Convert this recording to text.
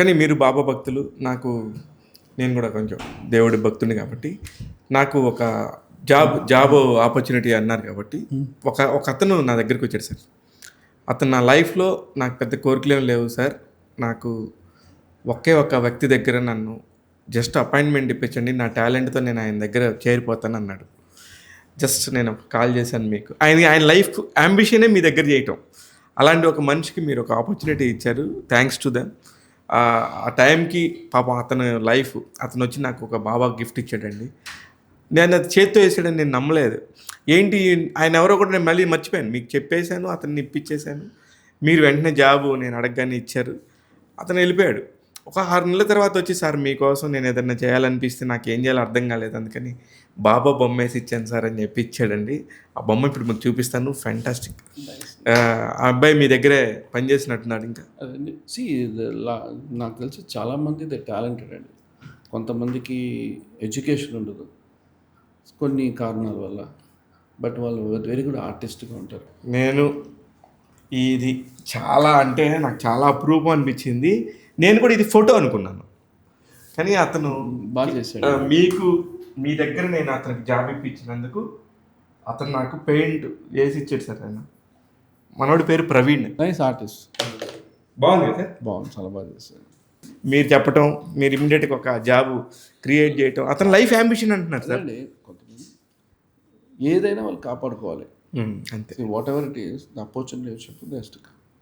కానీ మీరు బాబా భక్తులు, నాకు నేను కూడా కొంచెం దేవుడి భక్తుడిని కాబట్టి నాకు ఒక జాబ్ ఆపర్చునిటీ అన్నారు కాబట్టి ఒక అతను నా దగ్గరికి వచ్చాడు సార్. అతను నా లైఫ్లో నాకు పెద్ద కోరికలు ఏం లేవు సార్, నాకు ఒకే ఒక వ్యక్తి దగ్గర నన్ను జస్ట్ అపాయింట్మెంట్ ఇప్పించండి, నా టాలెంట్తో నేను ఆయన దగ్గర చేరిపోతాను అన్నాడు. జస్ట్ నేను కాల్ చేశాను మీకు. ఆయన లైఫ్ అంబిషనే మీ దగ్గర చేయటం. అలాంటి ఒక మనిషికి మీరు ఒక ఆపర్చునిటీ ఇచ్చారు. Thanks to them. ఆ టైంకి పాపం అతను లైఫ్, అతను వచ్చి నాకు ఒక బాబా గిఫ్ట్ ఇచ్చాడండి. నేను అది చేత్తో వేసాడని నేను నమ్మలేదు. ఏంటి ఆయన ఎవరో కూడా నేను మళ్ళీ మర్చిపోయాను. మీకు చెప్పేశాను, అతన్ని ఇప్పించేశాను. మీరు వెంటనే జాబు నేను అడగగానే ఇచ్చారు. అతను వెళ్ళిపోయాడు. ఒక 6 నెలల తర్వాత వచ్చి, సార్ మీకోసం నేను ఏదైనా చేయాలనిపిస్తే నాకు ఏం చేయాలో అర్థం కాలేదు, అందుకని బాబా బొమ్మ వేసి ఇచ్చాను సార్ అని చెప్పి ఇచ్చాడండి. ఆ బొమ్మ ఇప్పుడు మీకు చూపిస్తాను. ఫ్యాంటాస్టిక్. ఆ అబ్బాయి మీ దగ్గరే పనిచేసినట్టున్నాడు. ఇంకా అదండి నాకు తెలిసి చాలామంది టాలెంటెడ్ అండి. కొంతమందికి ఎడ్యుకేషన్ ఉండదు కొన్ని కారణాల వల్ల, బట్ వాళ్ళు వెరీ గుడ్ ఆర్టిస్ట్గా ఉంటారు. నేను ఇది చాలా అంటే నాకు చాలా అప్రూపం అనిపించింది. నేను కూడా ఇది ఫోటో అనుకున్నాను, కానీ అతను బాగా చేశాడు. మీ దగ్గర నేను అతనికి జాబ్ ఇప్పించినందుకు అతను నాకు పెయింట్ వేసి ఇచ్చాడు సార్. ఆయన మనోడి పేరు ప్రవీణ్. Nice artist. బాగుంది సార్. బాగుంది, చాలా బాగా చేశాడు. మీరు చెప్పటం, మీరు ఇమ్మీడియట్గా ఒక జాబ్ క్రియేట్ చేయటం, అతని లైఫ్ అంబిషన్ అంటున్నారు సార్. కొంతమంది ఏదైనా వాళ్ళు కాపాడుకోవాలి అంతే. What ever it is, the opportunity వచ్చినప్పుడు నెక్స్ట్